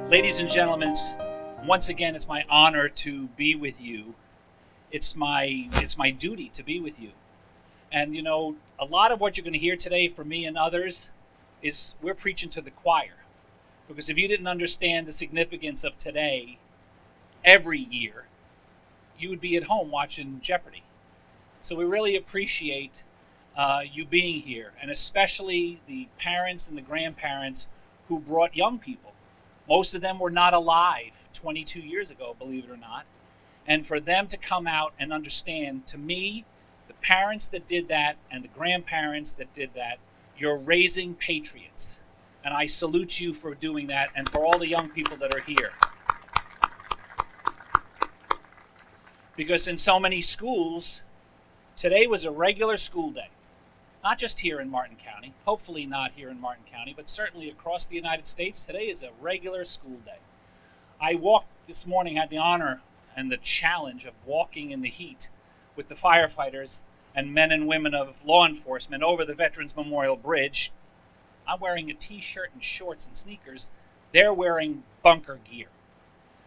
Ladies and gentlemen, once again, it's my honor to be with you. It's my duty to be with you. And you know, a lot of what you're going to hear today from me and others is we're preaching to the choir. Because if you didn't understand the significance of today every year, you would be at home watching Jeopardy. So we really appreciate you being here, and especially the parents and the grandparents who brought young people. Most of them were not alive 22 years ago, believe it or not. And for them to come out and understand, to me, the parents that did that and the grandparents that did that, you're raising patriots. And I salute you for doing that, and for all the young people that are here. Because in so many schools, today was a regular school day. Not just here in Martin County, hopefully not here in Martin County, but certainly across the United States, today is a regular school day. I walked this morning, had the honor and the challenge of walking in the heat with the firefighters and men and women of law enforcement over the Veterans Memorial Bridge. I'm wearing a t-shirt and shorts and sneakers. They're wearing bunker gear.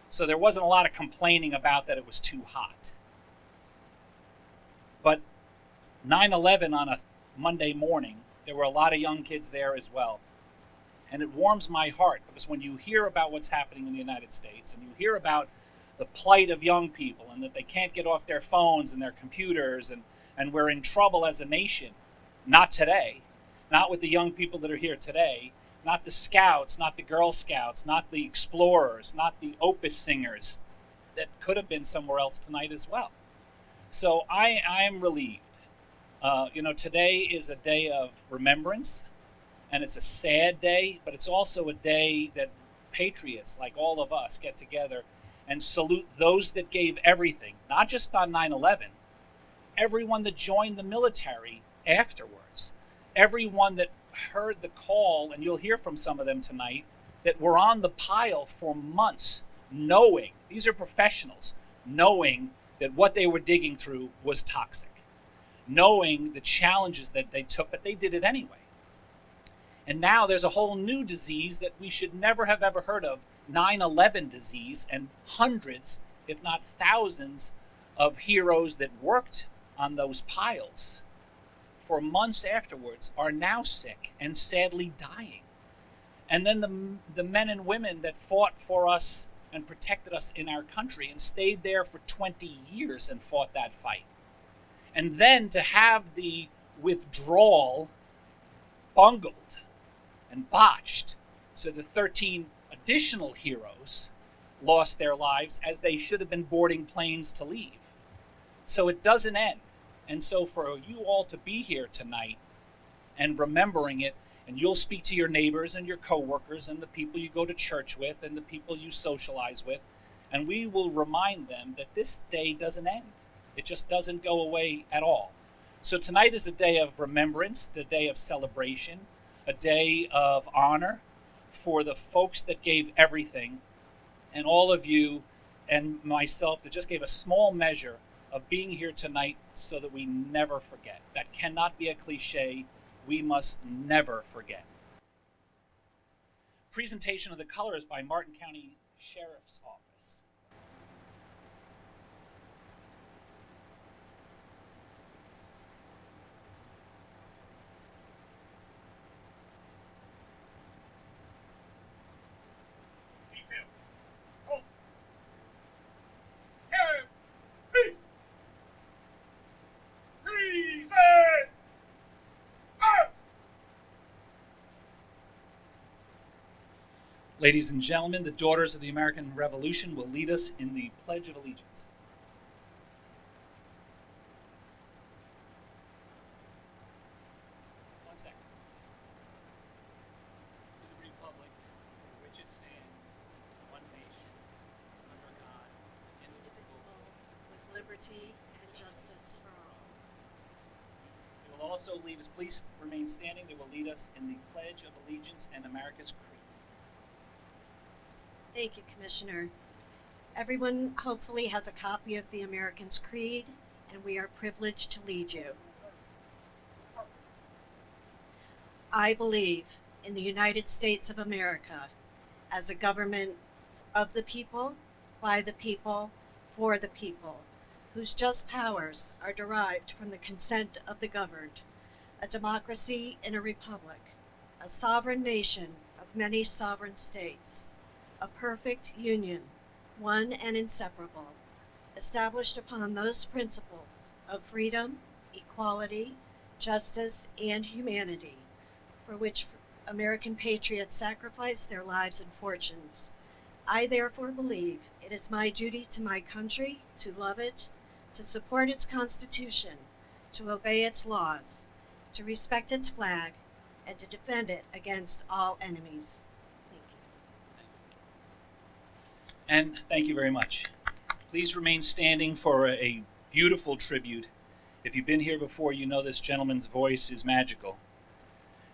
So there wasn't a lot of complaining about that it was too hot. But 9/11 on a Monday morning, there were a lot of young kids there as well. And it warms my heart, because when you hear about what's happening in the United States, and you hear about the plight of young people, and that they can't get off their phones and their computers, and we're in trouble as a nation, not today, not with the young people that are here today, not the Scouts, not the Girl Scouts, not the Explorers, not the Opus singers that could have been somewhere else tonight as well. So I am relieved. Today is a day of remembrance, and it's a sad day, but it's also a day that patriots like all of us get together and salute those that gave everything, not just on 9/11, everyone that joined the military afterwards, everyone that heard the call, and you'll hear from some of them tonight, that were on the pile for months, knowing, these are professionals, knowing that what they were digging through was toxic, knowing the challenges that they took, but they did it anyway. And now there's a whole new disease that we should never have ever heard of, 9/11 disease, and hundreds, if not thousands, of heroes that worked on those piles for months afterwards are now sick and sadly dying. And then the men and women that fought for us and protected us in our country and stayed there for 20 years and fought that fight. And then to have the withdrawal bungled and botched, so the 13 additional heroes lost their lives as they should have been boarding planes to leave. So it doesn't end. And so for you all to be here tonight and remembering it, and you'll speak to your neighbors and your coworkers and the people you go to church with and the people you socialize with, and we will remind them that this day doesn't end. It just doesn't go away at all. So tonight is a day of remembrance, a day of celebration, a day of honor for the folks that gave everything, and all of you and myself that just gave a small measure of being here tonight so that we never forget. That cannot be a cliche. We must never forget. Presentation of the colors by Martin County Sheriff's Office. Ladies and gentlemen, the Daughters of the American Revolution will lead us in the Pledge of Allegiance. One second. To the republic for which it stands, one nation, under God, indivisible, with liberty and justice for all. They will also lead us, please remain standing, they will lead us in the Pledge of Allegiance and America's Creed. Thank you, Commissioner. Everyone hopefully has a copy of the American's Creed, and we are privileged to lead you. I believe in the United States of America as a government of the people, by the people, for the people, whose just powers are derived from the consent of the governed, a democracy in a republic, a sovereign nation of many sovereign states, a perfect union, one and inseparable, established upon those principles of freedom, equality, justice, and humanity, for which American patriots sacrificed their lives and fortunes. I therefore believe it is my duty to my country to love it, to support its Constitution, to obey its laws, to respect its flag, and to defend it against all enemies. Thank you. And thank you very much. Please remain standing for a beautiful tribute. If you've been here before, you know this gentleman's voice is magical.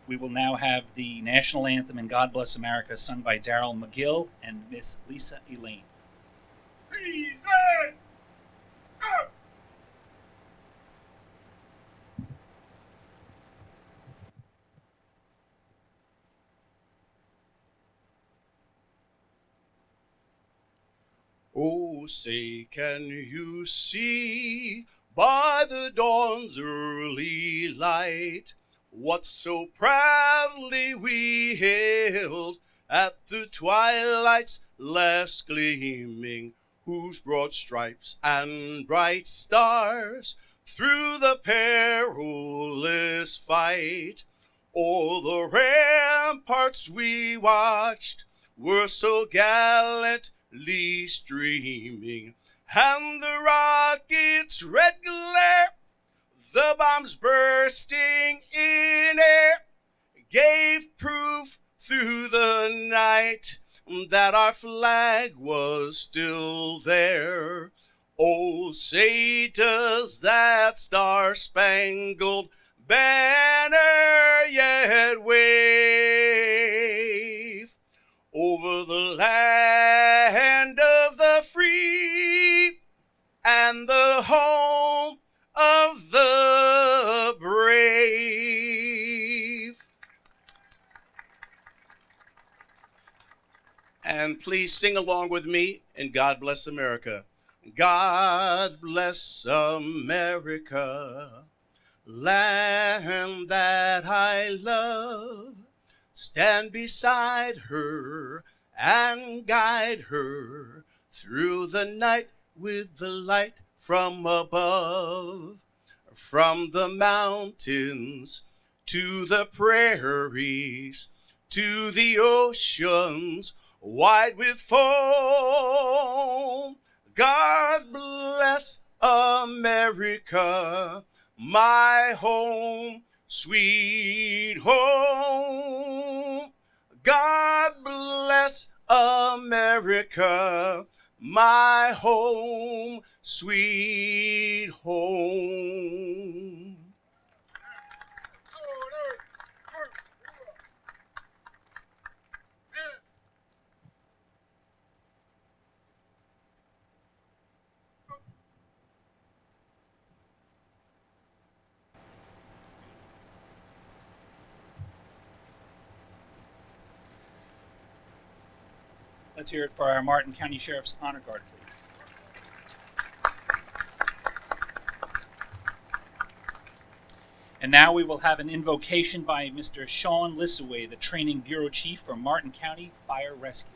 We will now have the national anthem and God Bless America sung by Daryl McGill and Miss Lisa Elaine. Present! Up! Oh, say, can you see by the dawn's early light what so proudly we hailed at the twilight's last gleaming, whose broad stripes and bright stars through the perilous fight o'er the ramparts we watched were so gallantly streaming, and the rockets' red glare, the bombs bursting in air, gave proof through the night that our flag was still there. Oh, say does that star-spangled banner yet wave over the land of the free and the home of the brave. And please sing along with me in God Bless America. God bless America, land that I love. Stand beside her and guide her through the night with the light from above. From the mountains to the prairies, to the oceans wide with foam. God bless America, my home, sweet home. God bless America, my home, sweet home. Let's hear it for our Martin County Sheriff's Honor Guard, please. And now we will have an invocation by Mr. Sean Lissaway, the Training Bureau Chief for Martin County Fire Rescue.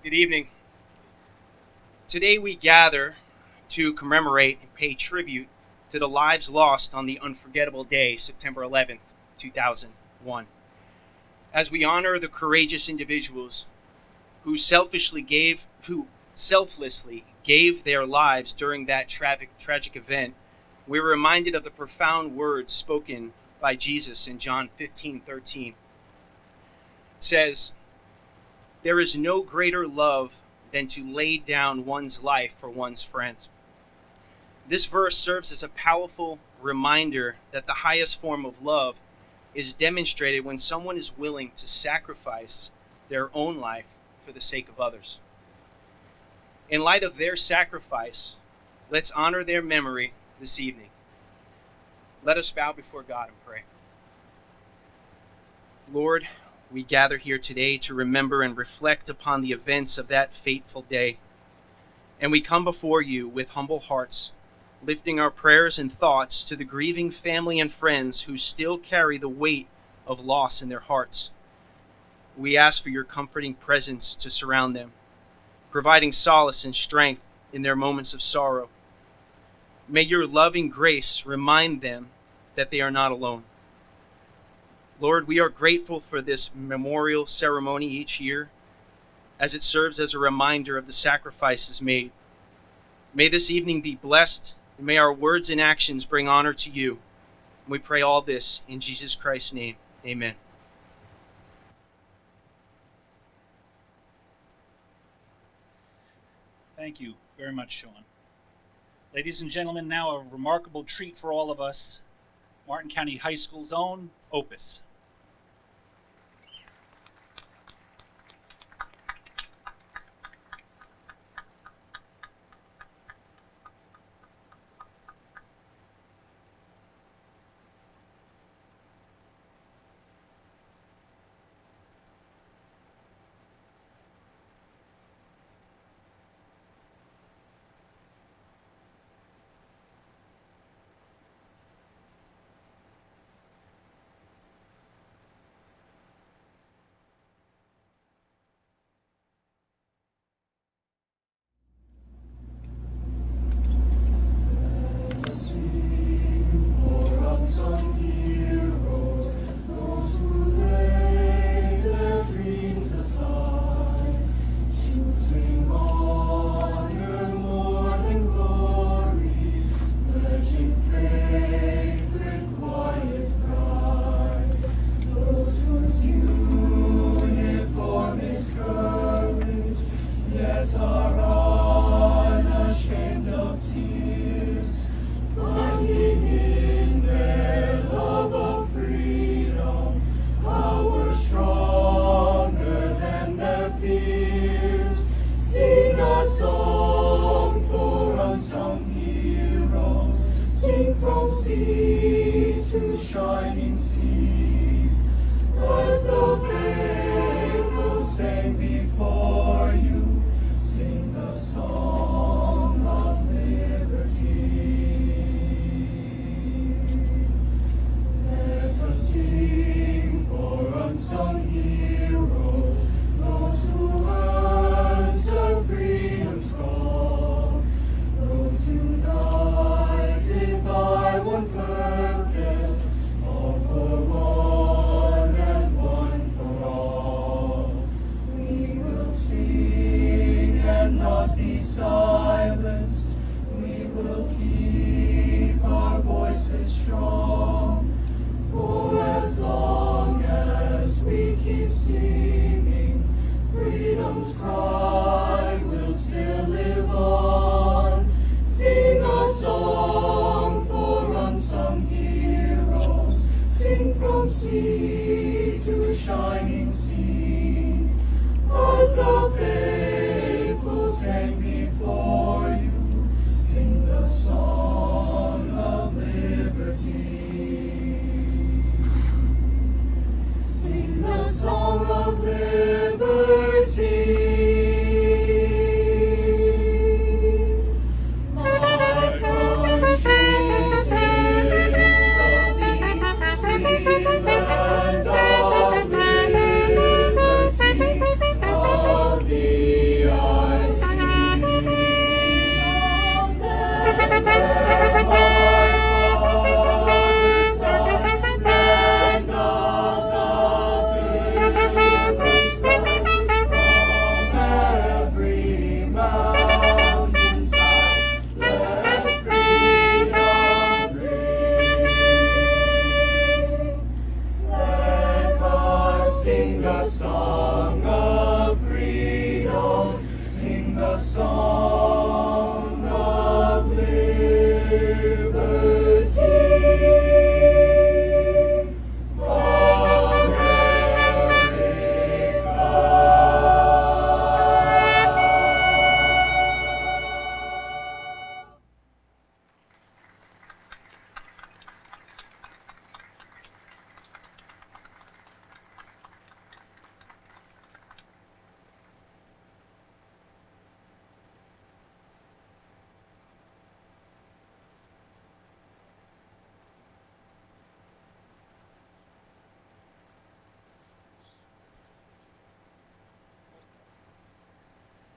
Good evening. Today we gather to commemorate and pay tribute to the lives lost on the unforgettable day, September 11th, 2001. As we honor the courageous individuals who selflessly gave their lives during that tragic event, we're reminded of the profound words spoken by Jesus in John 15:13. It says, "There is no greater love than to lay down one's life for one's friends." This verse serves as a powerful reminder that the highest form of love is demonstrated when someone is willing to sacrifice their own life for the sake of others. In light of their sacrifice, let's honor their memory this evening. Let us bow before God and pray. Lord, we gather here today to remember and reflect upon the events of that fateful day. And we come before you with humble hearts, lifting our prayers and thoughts to the grieving family and friends who still carry the weight of loss in their hearts. We ask for your comforting presence to surround them, providing solace and strength in their moments of sorrow. May your loving grace remind them that they are not alone. Lord, we are grateful for this memorial ceremony each year, as it serves as a reminder of the sacrifices made. May this evening be blessed, and may our words and actions bring honor to you. And we pray all this in Jesus Christ's name. Amen. Thank you very much, Sean. Ladies and gentlemen, now a remarkable treat for all of us, Martin County High School's own Opus.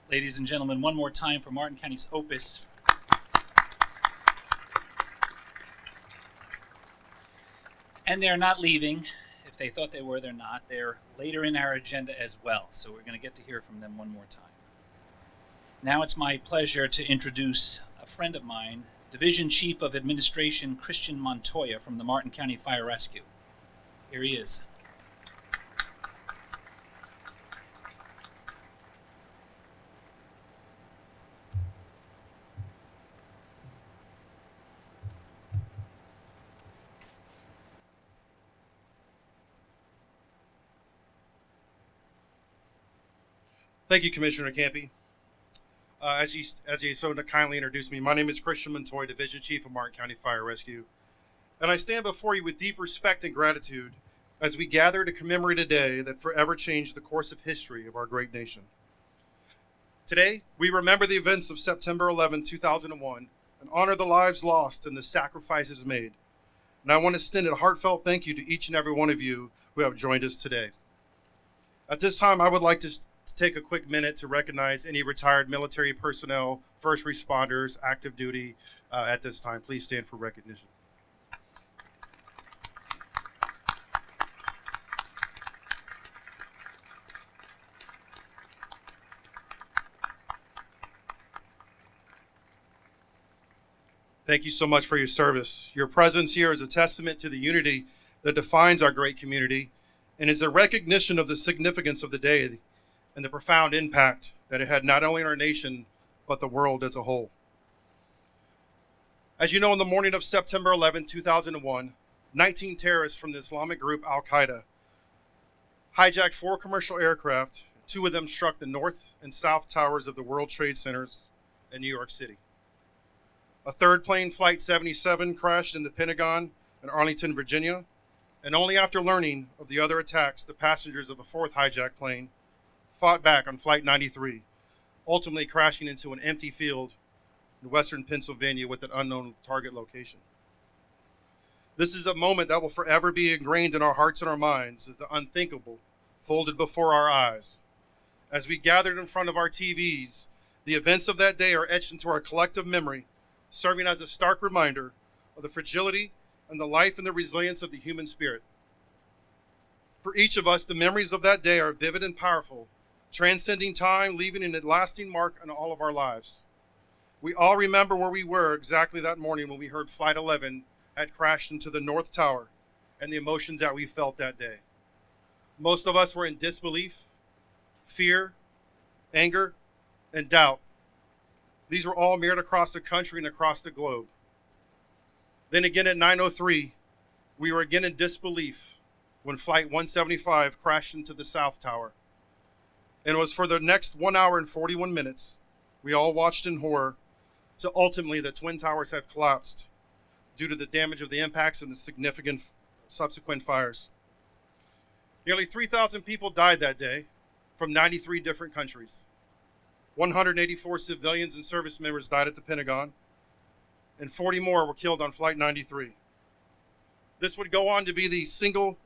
Ladies and gentlemen, one more time for Martin County's Opus. And they're not leaving. If they thought they were, they're not. They're later in our agenda as well, so we're going to get to hear from them one more time. Now it's my pleasure to introduce a friend of mine, Division Chief of Administration Christian Montoya from the Martin County Fire Rescue. Here he is. Thank you, Commissioner Campy. As you so kindly introduced me, my name is Christian Montoya, Division Chief of Martin County Fire Rescue, and I stand before you with deep respect and gratitude as we gather to commemorate a day that forever changed the course of history of our great nation. Today, we remember the events of September 11, 2001, and honor the lives lost and the sacrifices made. And I want to extend a heartfelt thank you to each and every one of you who have joined us today. At this time, I would like to take a quick minute to recognize any retired military personnel, first responders, active duty at this time. Please stand for recognition. Thank you so much for your service. Your presence here is a testament to the unity that defines our great community and is a recognition of the significance of the day and the profound impact that it had not only on our nation, but the world as a whole. As you know, on the morning of September 11, 2001, 19 terrorists from the Islamic group Al-Qaeda hijacked 4 commercial aircraft. 2 of them struck the north and south towers of the World Trade Centers in New York City. A third plane, Flight 77, crashed in the Pentagon in Arlington, Virginia, and only after learning of the other attacks, the passengers of a 4th hijacked plane fought back on Flight 93, ultimately crashing into an empty field in western Pennsylvania with an unknown target location. This is a moment that will forever be ingrained in our hearts and our minds as the unthinkable folded before our eyes. As we gathered in front of our TVs, the events of that day are etched into our collective memory, serving as a stark reminder of the fragility and the life and the resilience of the human spirit. For each of us, the memories of that day are vivid and powerful, transcending time, leaving a lasting mark on all of our lives. We all remember where we were exactly that morning when we heard Flight 11 had crashed into the North Tower and the emotions that we felt that day. Most of us were in disbelief, fear, anger, and doubt. These were all mirrored across the country and across the globe. Then again at 9:03, we were again in disbelief when Flight 175 crashed into the South Tower. And it was for the next 1 hour and 41 minutes, we all watched in horror till ultimately the Twin Towers have collapsed due to the damage of the impacts and the significant subsequent fires. Nearly 3,000 people died that day from 93 different countries. 184 civilians and service members died at the Pentagon, and 40 more were killed on Flight 93. This would go on to be the single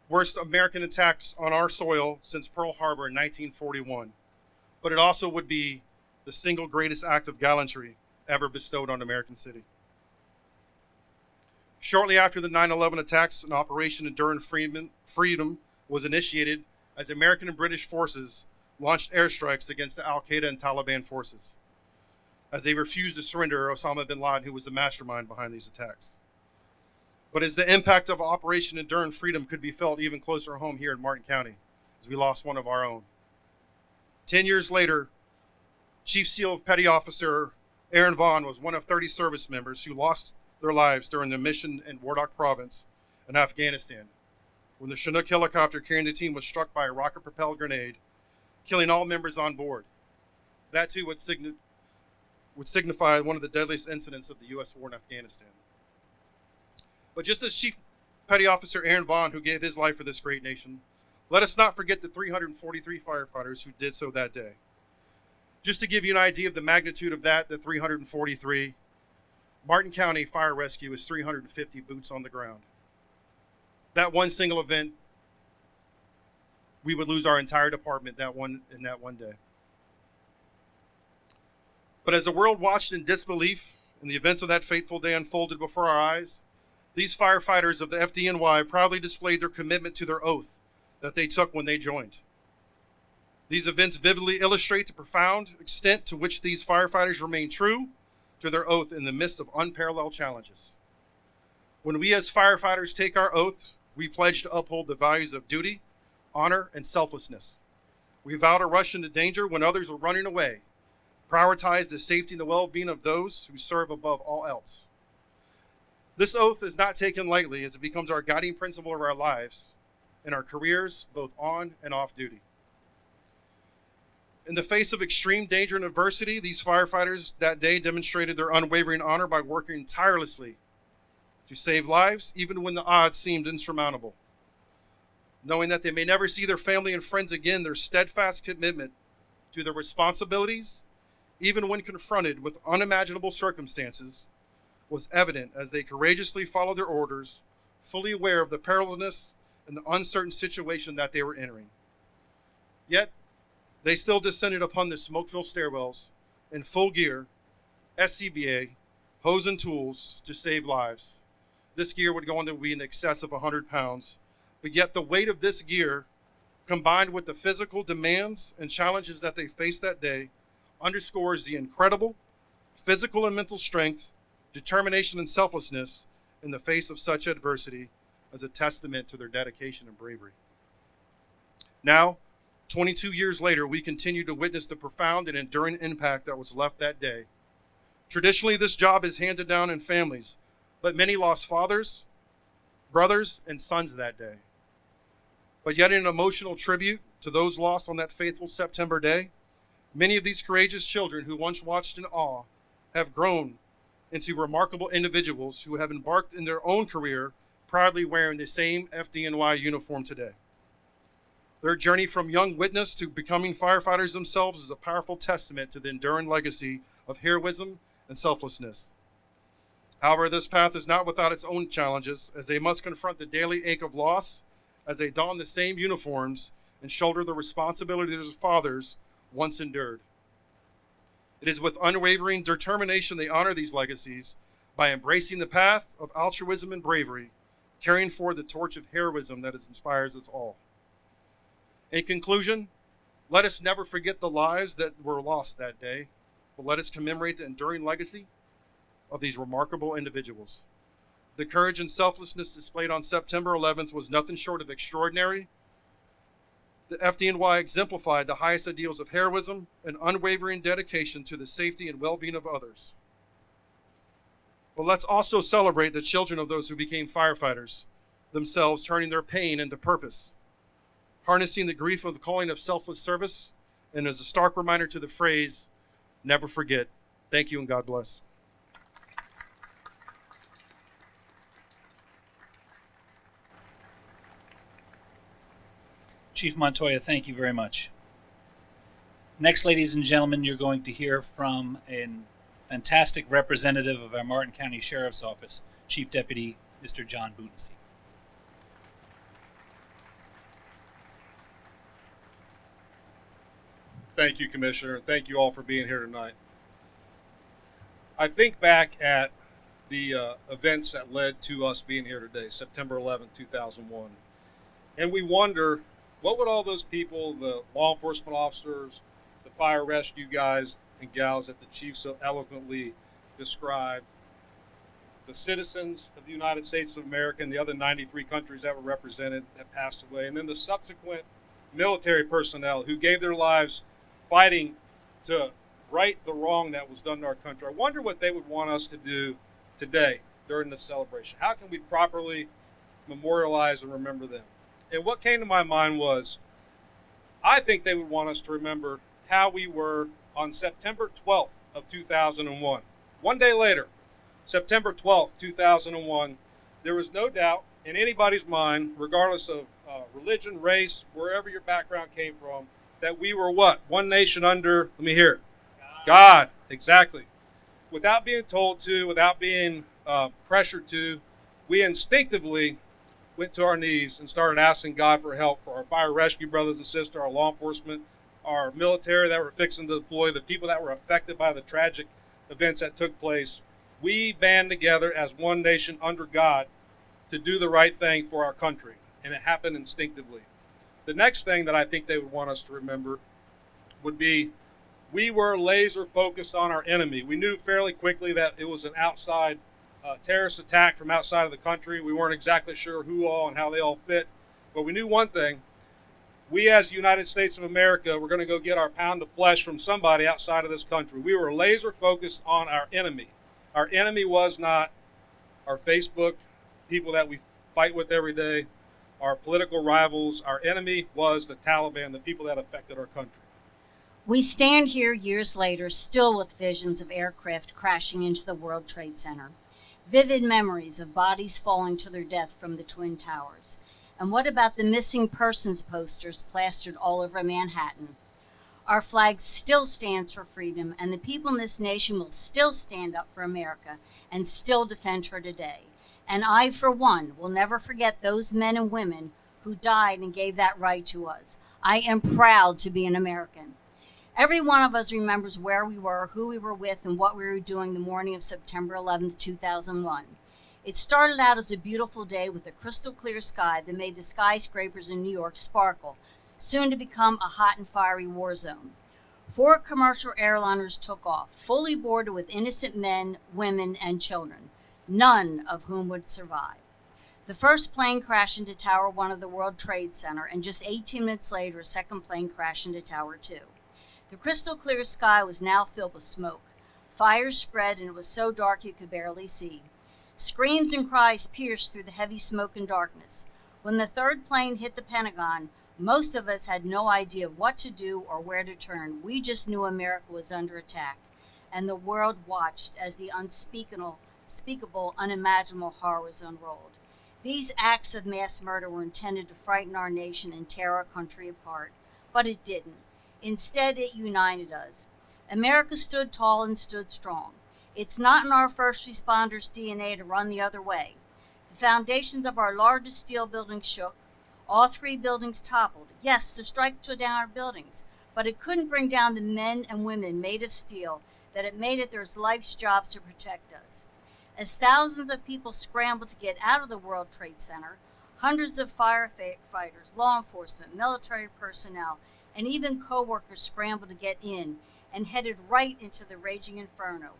worst American attacks on our soil since Pearl Harbor in 1941, but it also would be the single greatest act of gallantry ever bestowed on American City. Shortly after the 9/11 attacks, an Operation Enduring Freedom was initiated as American and British forces launched airstrikes against the Al-Qaeda and Taliban forces, as they refused to surrender Osama bin Laden, who was the mastermind behind these attacks. But as the impact of Operation Enduring Freedom could be felt even closer home here in Martin County, as we lost one of our own. 10 years later, Chief SEAL Petty Officer Aaron Vaughn was one of 30 service members who lost their lives during the mission in Wardak Province in Afghanistan, when the Chinook helicopter carrying the team was struck by a rocket-propelled grenade, killing all members on board. That too would signify one of the deadliest incidents of the U.S. war in Afghanistan. But just as Chief Petty Officer Aaron Vaughn, who gave his life for this great nation, let us not forget the 343 firefighters who did so that day. Just to give you an idea of the magnitude of that, the 343, Martin County Fire Rescue is 350 boots on the ground. That one single event, we would lose our entire department in that one day. But as the world watched in disbelief and the events of that fateful day unfolded before our eyes, these firefighters of the FDNY proudly displayed their commitment to their oath that they took when they joined. These events vividly illustrate the profound extent to which these firefighters remain true to their oath in the midst of unparalleled challenges. When we as firefighters take our oath, we pledge to uphold the values of duty, honor, and selflessness. We vow to rush into danger when others are running away, prioritize the safety and the well-being of those who serve above all else. This oath is not taken lightly as it becomes our guiding principle of our lives and our careers, both on and off duty. In the face of extreme danger and adversity, these firefighters that day demonstrated their unwavering honor by working tirelessly to save lives, even when the odds seemed insurmountable. Knowing that they may never see their family and friends again, their steadfast commitment to their responsibilities, even when confronted with unimaginable circumstances, was evident as they courageously followed their orders, fully aware of the perilousness and the uncertain situation that they were entering. Yet, they still descended upon the smoke-filled stairwells in full gear, SCBA, hose and tools to save lives. This gear would go on to be in excess of 100 pounds, but yet the weight of this gear, combined with the physical demands and challenges that they faced that day, underscores the incredible physical and mental strength, determination, and selflessness in the face of such adversity as a testament to their dedication and bravery. Now, 22 years later, we continue to witness the profound and enduring impact that was left that day. Traditionally, this job is handed down in families, but many lost fathers, brothers, and sons that day. But yet, in an emotional tribute to those lost on that faithful September day, many of these courageous children who once watched in awe have grown into remarkable individuals who have embarked in their own career proudly wearing the same FDNY uniform today. Their journey from young witness to becoming firefighters themselves is a powerful testament to the enduring legacy of heroism and selflessness. However, this path is not without its own challenges, as they must confront the daily ache of loss as they don the same uniforms and shoulder the responsibility their fathers once endured. It is with unwavering determination they honor these legacies by embracing the path of altruism and bravery, carrying forward the torch of heroism that inspires us all. In conclusion, let us never forget the lives that were lost that day, but let us commemorate the enduring legacy of these remarkable individuals. The courage and selflessness displayed on September 11th was nothing short of extraordinary. The FDNY exemplified the highest ideals of heroism and unwavering dedication to the safety and well-being of others. But let's also celebrate the children of those who became firefighters, themselves turning their pain into purpose, harnessing the grief of the calling of selfless service, and as a stark reminder to the phrase, never forget. Thank you and God bless. Chief Montoya, thank you very much. Next, ladies and gentlemen, you're going to hear from a fantastic representative of our Martin County Sheriff's Office, Chief Deputy Mr. John Bootensie. Thank you, Commissioner. Thank you all for being here tonight. I think back at the events that led to us being here today, September 11, 2001, and we wonder, what would all those people, the law enforcement officers, the fire rescue guys and gals that the chief so eloquently described, the citizens of the United States of America and the other 93 countries that were represented that passed away, and then the subsequent military personnel who gave their lives fighting to right the wrong that was done to our country. I wonder what they would want us to do today during this celebration. How can we properly memorialize and remember them? And what came to my mind was, I think they would want us to remember how we were on September 12th of 2001. One day later, September 12th, 2001, there was no doubt in anybody's mind, regardless of religion, race, wherever your background came from, that we were what? One nation under, let me hear it. God, exactly. Without being told to, without being pressured to, we instinctively went to our knees and started asking God for help for our fire rescue brothers and sisters, our law enforcement our military that were fixing to deploy, the people that were affected by the tragic events that took place. We band together as one nation under God to do the right thing for our country, and it happened instinctively. The next thing that I think they would want us to remember would be we were laser focused on our enemy. We knew fairly quickly that it was an outside terrorist attack from outside of the country. We weren't exactly sure who all and how they all fit, but we knew one thing. We as the United States of America were going to go get our pound of flesh from somebody outside of this country. We were laser focused on our enemy. Our enemy was not our Facebook people that we fight with every day, our political rivals. Our enemy was the Taliban, the people that affected our country. We stand here years later, still with visions of aircraft crashing into the World Trade Center, vivid memories of bodies falling to their death from the Twin Towers. And what about the missing persons posters plastered all over Manhattan? Our flag still stands for freedom, and the people in this nation will still stand up for America and still defend her today. And I, for one, will never forget those men and women who died and gave that right to us. I am proud to be an American. Every one of us remembers where we were, who we were with, and what we were doing the morning of September 11th, 2001. It started out as a beautiful day with a crystal clear sky that made the skyscrapers in New York sparkle, soon to become a hot and fiery war zone. 4 commercial airliners took off, fully boarded with innocent men, women, and children, none of whom would survive. The first plane crashed into Tower 1 of the World Trade Center, and just 18 minutes later, a second plane crashed into Tower 2. The crystal clear sky was now filled with smoke. Fires spread, and it was so dark you could barely see. Screams and cries pierced through the heavy smoke and darkness. When the third plane hit the Pentagon, most of us had no idea what to do or where to turn. We just knew America was under attack, and the world watched as the unspeakable, unimaginable horrors unrolled. These acts of mass murder were intended to frighten our nation and tear our country apart, but it didn't. Instead, it united us. America stood tall and stood strong. It's not in our first responders' DNA to run the other way. The foundations of our largest steel buildings shook. All 3 buildings toppled. Yes, the strike took down our buildings, but it couldn't bring down the men and women made of steel that it made it their life's jobs to protect us. As thousands of people scrambled to get out of the World Trade Center, hundreds of firefighters, law enforcement, military personnel, and even co-workers scrambled to get in and headed right into the raging inferno,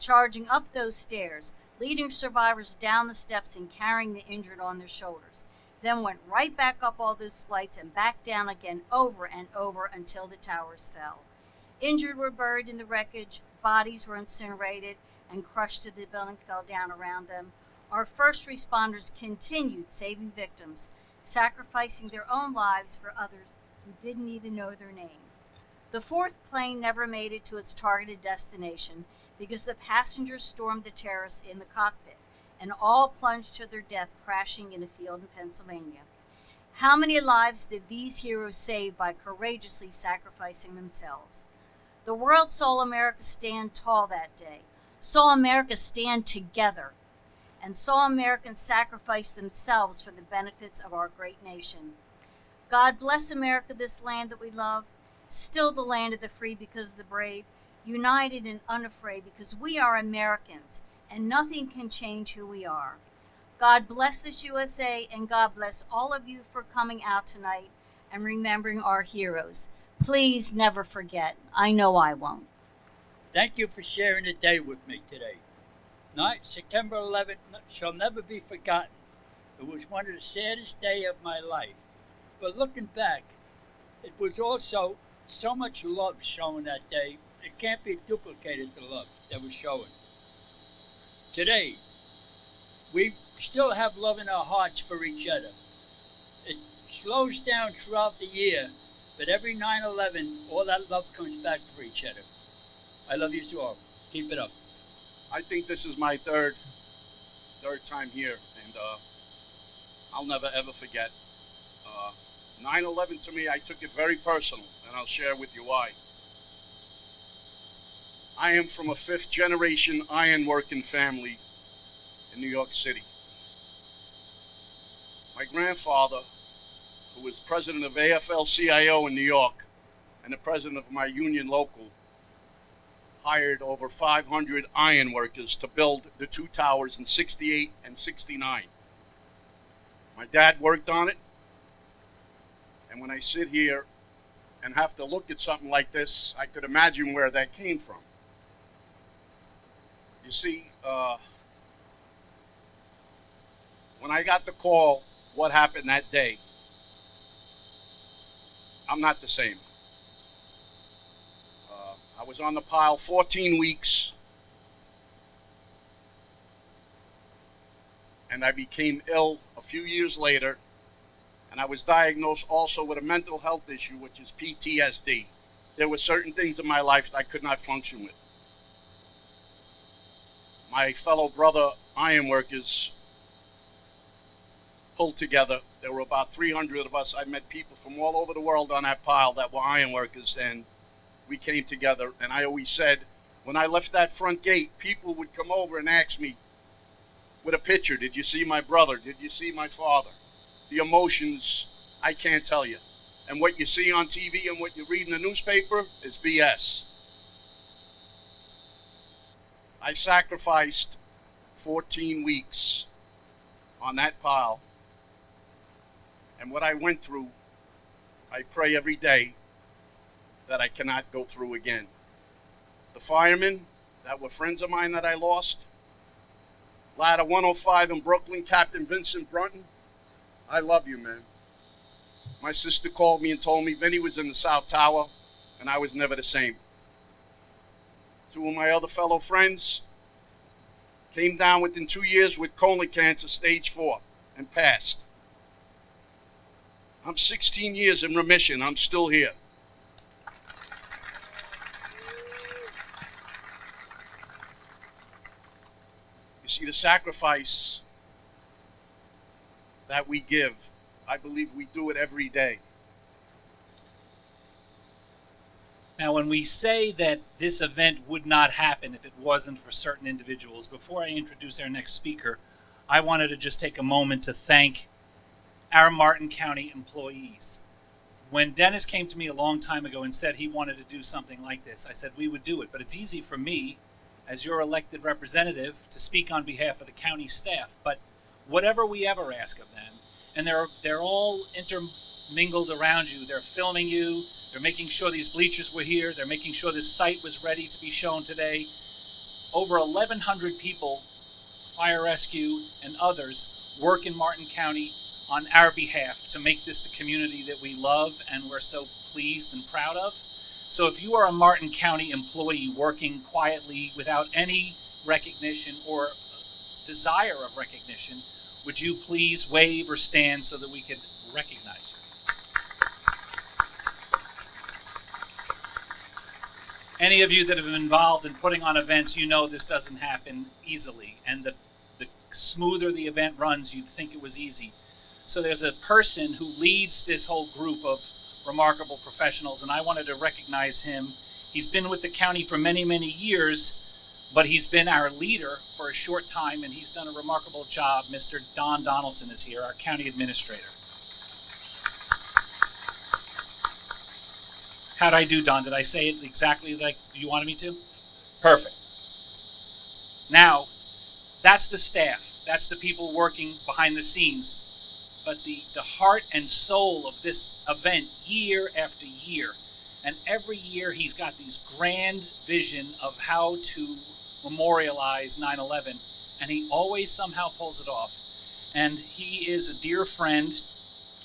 charging up those stairs, leading survivors down the steps and carrying the injured on their shoulders, then went right back up all those flights and back down again over and over until the towers fell. Injured were buried in the wreckage, bodies were incinerated and crushed as the building fell down around them. Our first responders continued saving victims, sacrificing their own lives for others who didn't even know their name. The 4th plane never made it to its targeted destination because the passengers stormed the terrace in the cockpit, and all plunged to their death crashing in a field in Pennsylvania. How many lives did these heroes save by courageously sacrificing themselves? The world saw America stand tall that day, saw America stand together, and saw Americans sacrifice themselves for the benefits of our great nation. God bless America, this land that we love, still the land of the free because of the brave, united and unafraid because we are Americans, and nothing can change who we are. God bless this USA, and God bless all of you for coming out tonight and remembering our heroes. Please never forget. I know I won't. Thank you for sharing the day with me today. September 11th shall never be forgotten. It was one of the saddest days of my life. But looking back, it was also so much love shown that day. It can't be duplicated, the love that was shown. Today, we still have love in our hearts for each other. It slows down throughout the year, but every 9/11, all that love comes back for each other. I love you all. Keep it up. I think this is my third time here, and I'll never ever forget. 9/11 to me, I took it very personal, and I'll share with you why. I am from a 5th generation ironworking family in New York City. My grandfather, who was president of AFL-CIO in New York and the president of my union local hired over 500 iron workers to build the two towers in 68 and 69. My dad worked on it, and when I sit here and have to look at something like this, I could imagine where that came from. You see, when I got the call, what happened that day, I'm not the same. I was on the pile 14 weeks, and I became ill a few years later, and I was diagnosed also with a mental health issue, which is PTSD. There were certain things in my life that I could not function with. My fellow brother iron workers pulled together. There were about 300 of us. I met people from all over the world on that pile that were iron workers, and we came together. And I always said, when I left that front gate, people would come over and ask me with a picture, did you see my brother? Did you see my father? The emotions, I can't tell you. And what you see on TV and what you read in the newspaper is BS. I sacrificed 14 weeks on that pile. And what I went through, I pray every day that I cannot go through again. The firemen that were friends of mine that I lost, Ladder 105 in Brooklyn, Captain Vincent Brunton, I love you, man. My sister called me and told me Vinny was in the South Tower, and I was never the same. Two of my other fellow friends came down within 2 years with colon cancer, stage 4, and passed. I'm 16 years in remission. I'm still here. You see, the sacrifice that we give, I believe we do it every day. Now, when we say that this event would not happen if it wasn't for certain individuals, before I introduce our next speaker, I wanted to just take a moment to thank our Martin County employees. When Dennis came to me a long time ago and said he wanted to do something like this, I said we would do it. But it's easy for me, as your elected representative, to speak on behalf of the county staff. But whatever we ever ask of them, and they're all intermingled around you. They're filming you. They're making sure these bleachers were here. They're making sure this site was ready to be shown today. Over 1,100 people, fire rescue and others, work in Martin County on our behalf to make this the community that we love and we're so pleased and proud of. So if you are a Martin County employee working quietly without any recognition or desire of recognition, would you please wave or stand so that we could recognize you? Any of you that have been involved in putting on events, you know this doesn't happen easily. And the smoother the event runs, you'd think it was easy. So there's a person who leads this whole group of remarkable professionals, and I wanted to recognize him. He's been with the county for many, many years, but he's been our leader for a short time, and he's done a remarkable job. Mr. Don Donaldson is here, our county administrator. How'd I do, Don? Did I say it exactly like you wanted me to? Perfect. Now, that's the staff. That's the people working behind the scenes. But the heart and soul of this event, year after year, and every year he's got these grand vision of how to memorialize 9/11, and he always somehow pulls it off. And he is a dear friend.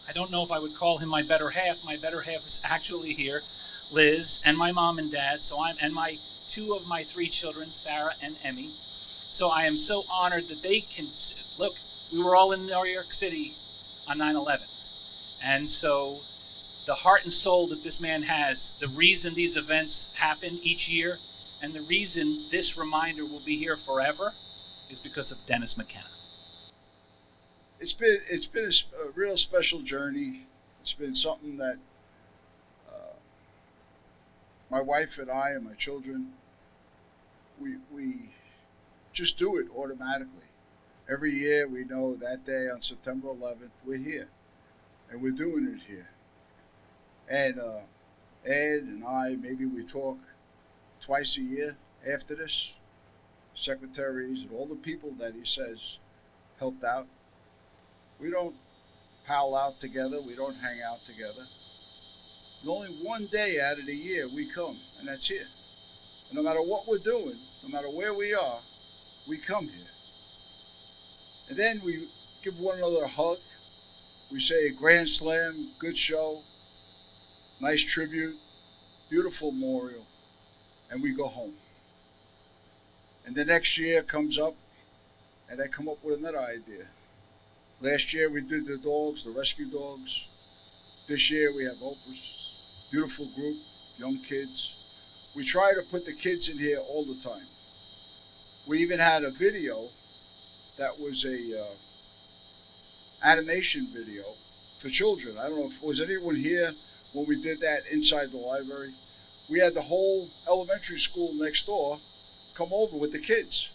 I don't know if I would call him my better half. My better half is actually here, Liz, and my mom and dad. And my two of my three children, Sarah and Emmy. So I am so honored that they can look. We were all in New York City on 9/11, and so the heart and soul that this man has, the reason these events happen each year, and the reason this reminder will be here forever, is because of Dennis McKenna. It's been a real special journey. It's been something that my wife and I and my children, we just do it automatically. Every year we know that day on September 11th we're here, and we're doing it here. And Ed and I, maybe we talk twice a year after this. Secretaries and all the people that he says helped out. We don't pal out together. We don't hang out together. And only one day out of the year we come, and that's here. And no matter what we're doing, no matter where we are, we come here. And then we give one another a hug. We say grand slam, good show, nice tribute, beautiful memorial, and we go home. And the next year comes up, and I come up with another idea. Last year we did the dogs, the rescue dogs. This year we have Oprah's beautiful group, young kids. We try to put the kids in here all the time. We even had a video that was a animation video for children. I don't know if was anyone here when we did that inside the library. We had the whole elementary school next door come over with the kids,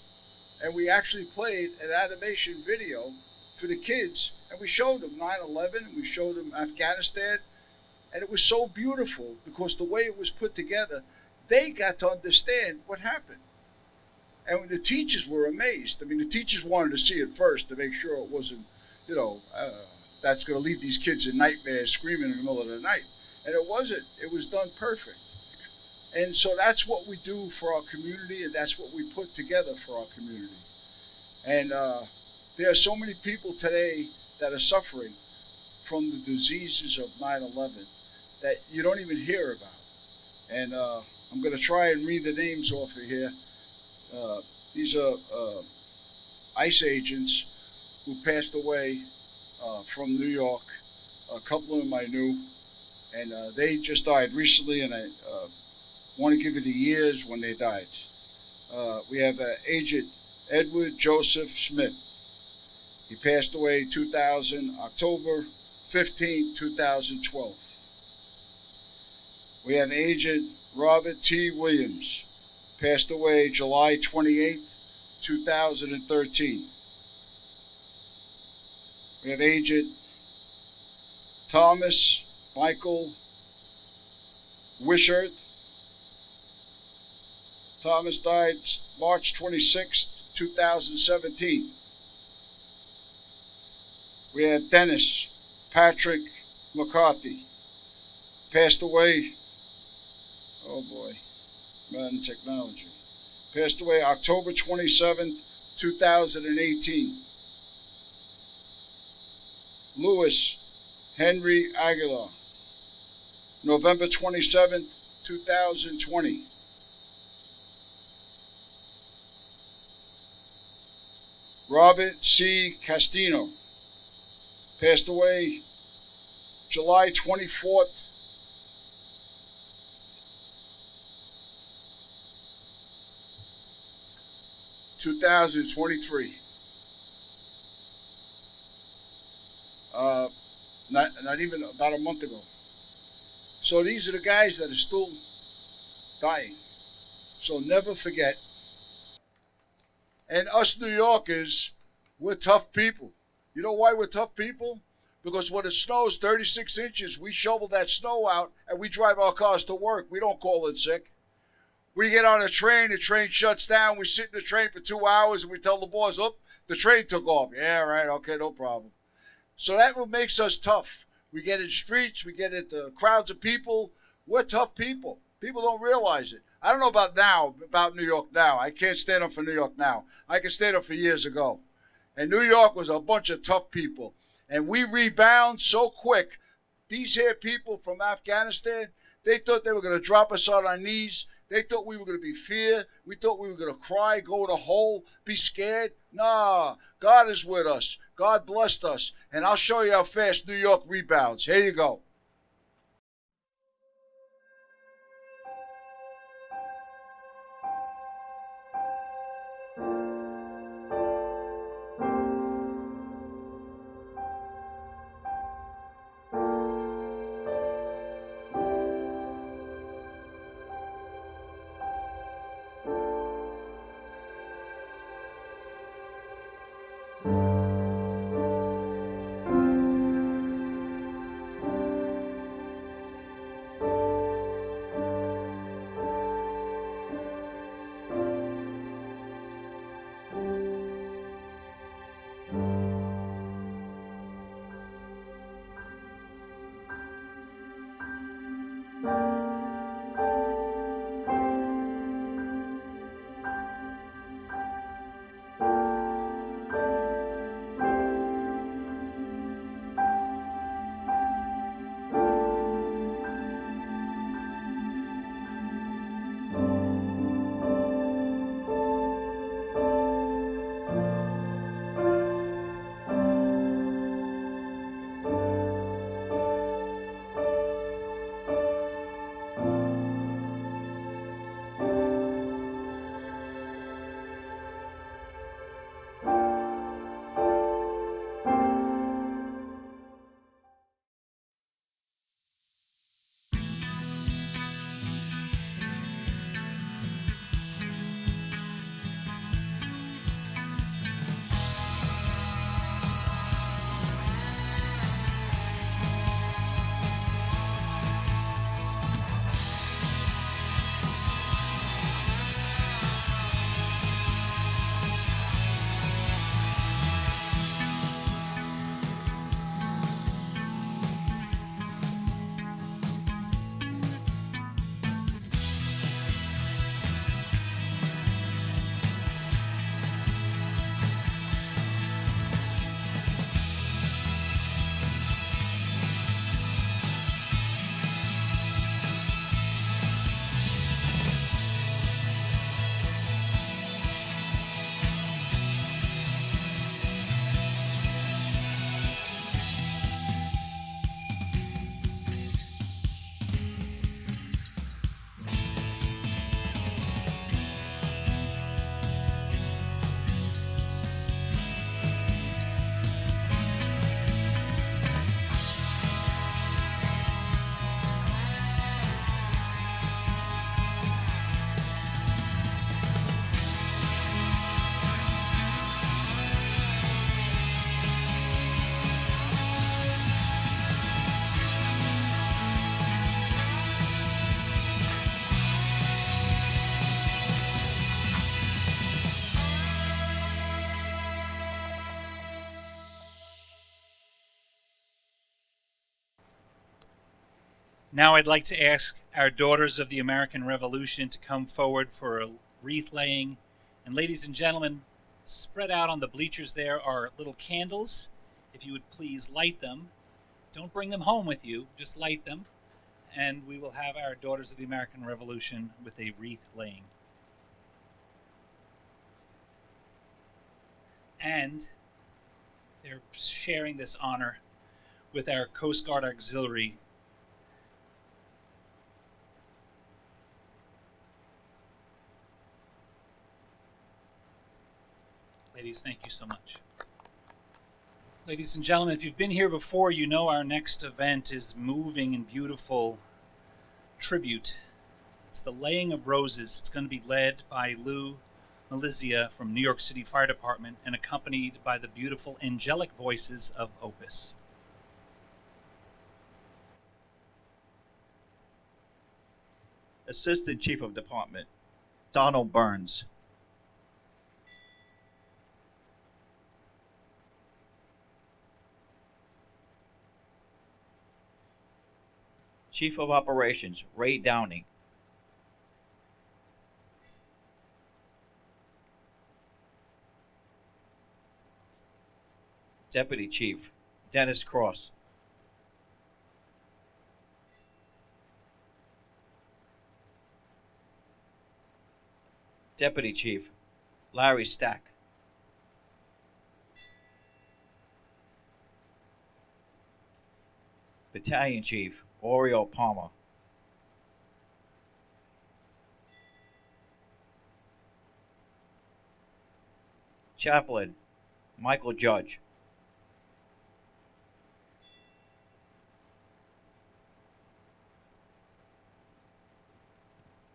and we actually played an animation video for the kids, and we showed them 9/11, and we showed them Afghanistan, and it was so beautiful because the way it was put together, they got to understand what happened. And the teachers were amazed. I mean, the teachers wanted to see it first to make sure it wasn't, that's going to leave these kids in nightmares screaming in the middle of the night. And it wasn't. It was done perfect. And so that's what we do for our community, and that's what we put together for our community. And there are so many people today that are suffering from the diseases of 9/11 that you don't even hear about. And I'm going to try and read the names off of here. These are ICE agents who passed away from New York. A couple of them I knew, and they just died recently, and I want to give you the years when they died. We have Agent Edward Joseph Smith. He passed away 2000, October 15, 2012. We have Agent Robert T. Williams. Passed away July 28, 2013. We have Agent Thomas Michael Wishart. Thomas died March 26, 2017. We have Dennis Patrick McCarthy. Passed away, oh boy, modern technology. Passed away October 27th, 2018. Louis Henry Aguilar. November 27th, 2020. Robert C. Castino. Passed away July 24th, 2023. Not even about a month ago. So these are the guys that are still dying. So never forget. And us New Yorkers, we're tough people. You know why we're tough people? Because when it snows 36 inches, we shovel that snow out and we drive our cars to work. We don't call in sick. We get on a train, the train shuts down, we sit in the train for 2 hours and we tell the boss, oh, the train took off. Yeah, right, okay, no problem. So that what makes us tough. We get in streets, we get into crowds of people. We're tough people. People don't realize it. I don't know about now, about New York now. I can't stand up for New York now. I can stand up for years ago. And New York was a bunch of tough people. And we rebound so quick. These here people from Afghanistan, they thought they were going to drop us on our knees. They thought we were going to be feared. We thought we were going to cry, go in a hole, be scared. Nah, God is with us. God blessed us. And I'll show you how fast New York rebounds. Here you go. Now I'd like to ask our Daughters of the American Revolution to come forward for a wreath laying. And ladies and gentlemen, spread out on the bleachers there are little candles. If you would please light them. Don't bring them home with you, just light them. And we will have our Daughters of the American Revolution with a wreath laying. And they're sharing this honor with our Coast Guard Auxiliary. Ladies, thank you so much. Ladies and gentlemen, if you've been here before, you know our next event is moving and beautiful tribute. It's the laying of roses. It's going to be led by Lou Malizia from New York City Fire Department and accompanied by the beautiful angelic voices of Opus. Assistant Chief of Department, Donald Burns. Chief of Operations, Ray Downing. Deputy Chief, Dennis Cross. Deputy Chief, Larry Stack. Battalion Chief, Oriel Palmer. Chaplain, Michael Judge.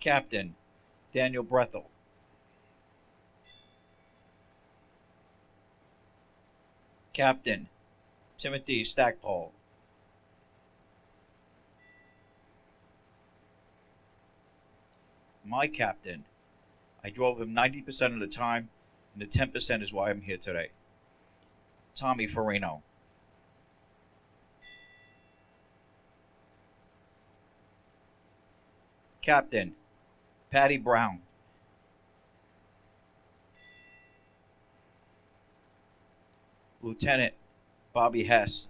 Captain, Daniel Brethel. Captain, Timothy Stackpole. My captain, I drove him 90% of the time, and the 10% is why I'm here today. Tommy Farino. Captain, Patty Brown. Lieutenant, Bobby Hess.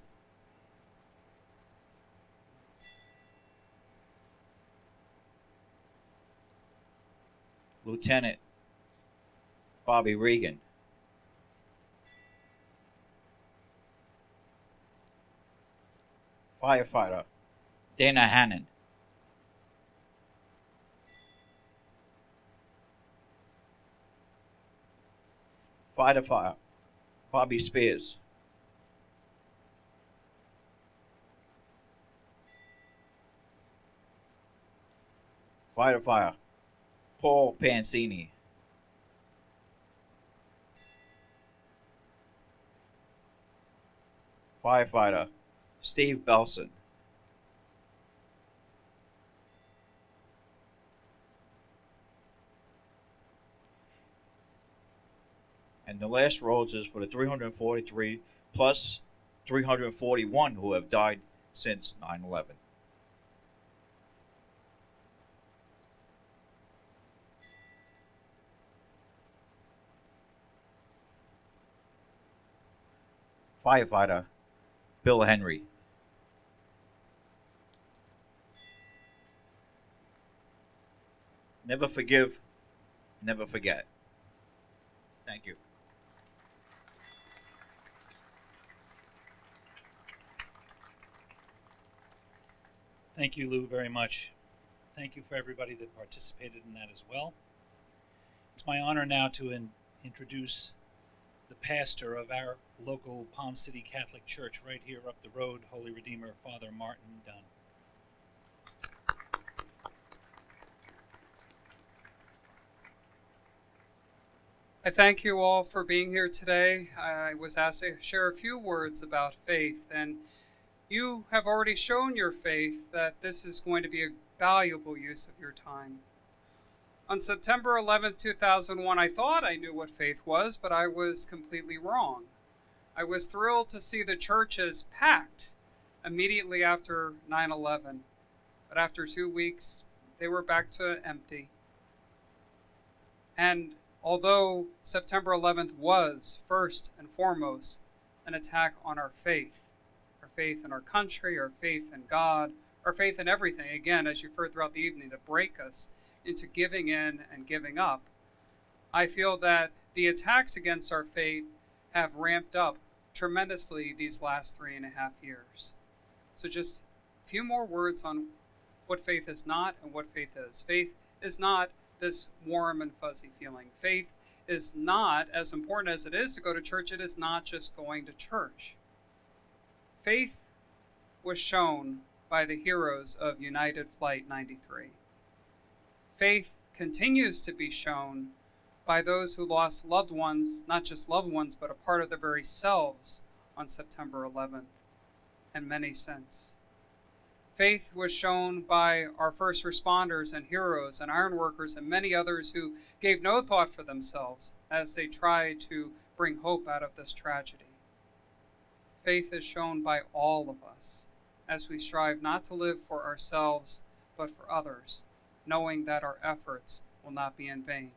Lieutenant, Bobby Regan. Firefighter, Dana Hannon. Fighter, Bobby Spears. Fighter, Paul Pansini. Firefighter, Steve Belson. And the last roses for the 343 plus 341 who have died since 9/11. Firefighter, Bill Henry. Never forgive, never forget. Thank you. Thank you, Lou, very much. Thank you for everybody that participated in that as well. It's my honor now to introduce the pastor of our local Palm City Catholic Church right here up the road, Holy Redeemer, Father Martin Dunn. I thank you all for being here today. I was asked to share a few words about faith, and you have already shown your faith that this is going to be a valuable use of your time. On September 11, 2001, I thought I knew what faith was, but I was completely wrong. I was thrilled to see the churches packed immediately after 9/11. but after 2 weeks, they were back to empty. And although September 11th was first and foremost an attack on our faith in our country, our faith in God, our faith in everything, again, as you've heard throughout the evening, to break us into giving in and giving up, I feel that the attacks against our faith have ramped up tremendously these last 3.5 years. So just a few more words on what faith is not and what faith is. Faith is not this warm and fuzzy feeling. Faith is not, as important as it is to go to church, it is not just going to church. Faith was shown by the heroes of United Flight 93. Faith continues to be shown by those who lost loved ones, not just loved ones, but a part of their very selves on September 11th, and many since. Faith was shown by our first responders and heroes and iron workers and many others who gave no thought for themselves as they tried to bring hope out of this tragedy. Faith is shown by all of us as we strive not to live for ourselves but for others, knowing that our efforts will not be in vain.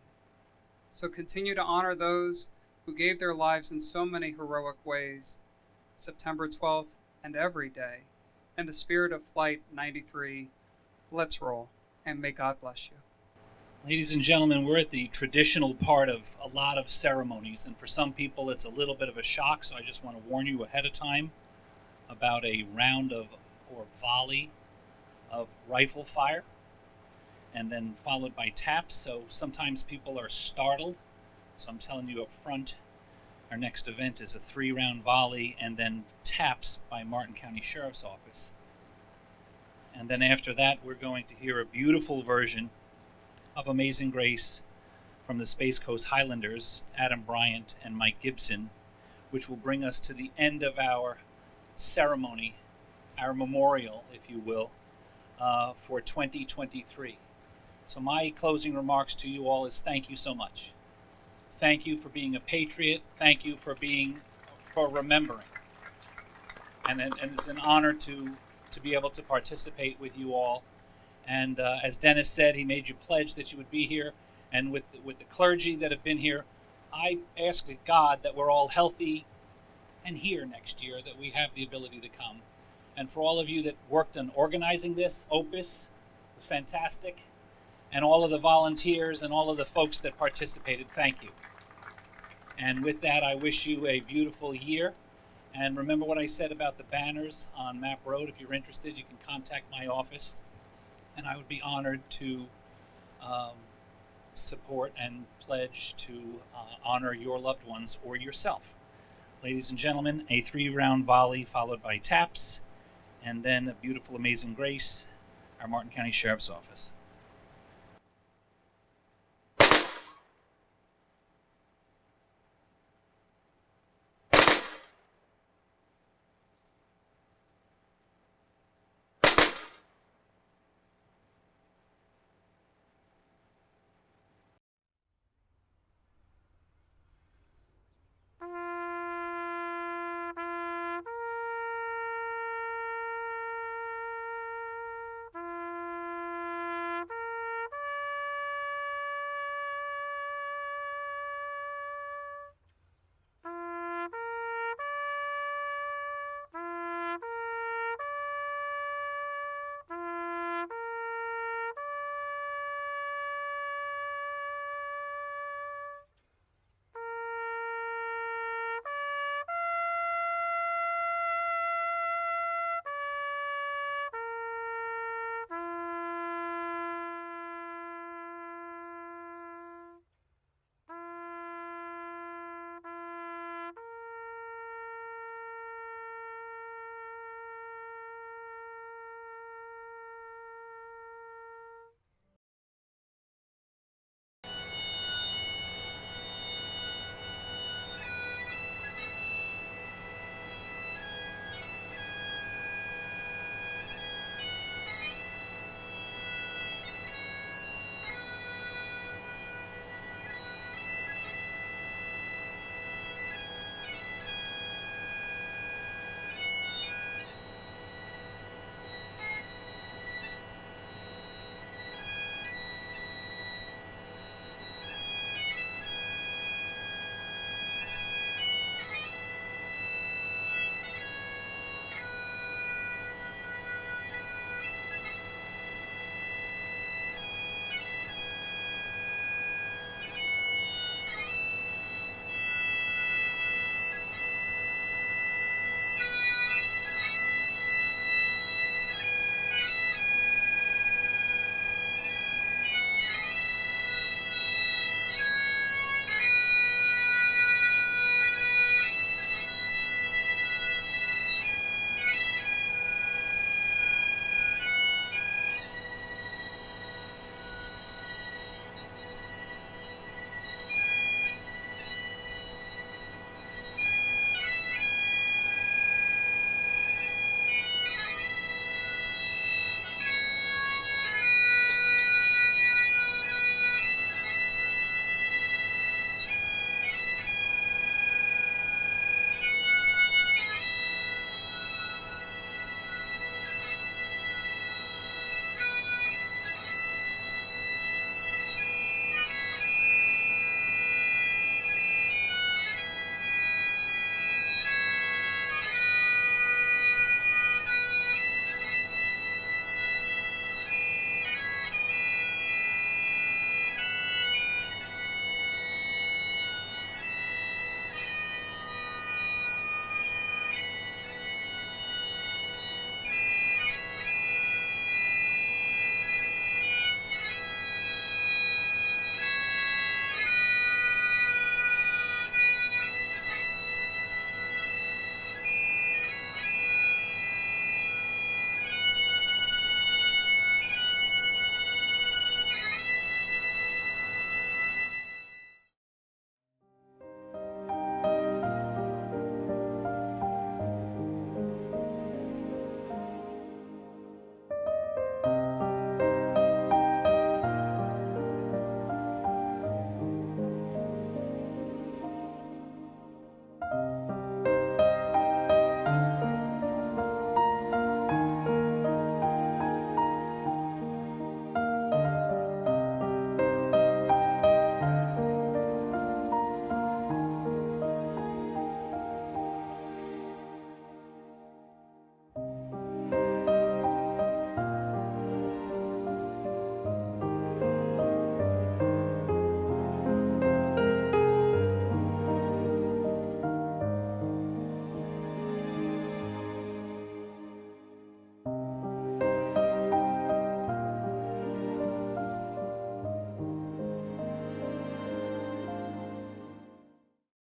So continue to honor those who gave their lives in so many heroic ways, September 12th and every day. In the spirit of Flight 93, let's roll, and may God bless you. Ladies and gentlemen, we're at the traditional part of a lot of ceremonies, and for some people it's a little bit of a shock, so I just want to warn you ahead of time about a round of, or volley of rifle fire, and then followed by taps, so sometimes people are startled. So I'm telling you up front, our next event is a 3-round volley and then taps by Martin County Sheriff's Office. And then after that, we're going to hear a beautiful version of Amazing Grace from the Space Coast Highlanders, Adam Bryant and Mike Gibson, which will bring us to the end of our ceremony, our memorial, if you will, for 2023. So my closing remarks to you all is thank you so much. Thank you for being a patriot. Thank you for remembering. And it's an honor to be able to participate with you all. And as Dennis said, he made you pledge that you would be here. And with the clergy that have been here, I ask God that we're all healthy and here next year, that we have the ability to come. And for all of you that worked on organizing this, Opus, fantastic. And all of the volunteers and all of the folks that participated, thank you. And with that, I wish you a beautiful year. And remember what I said about the banners on Map Road. If you're interested, you can contact my office. And I would be honored to support and pledge to honor your loved ones or yourself. Ladies and gentlemen, a 3-round volley followed by taps, and then a beautiful Amazing Grace, our Martin County Sheriff's Office.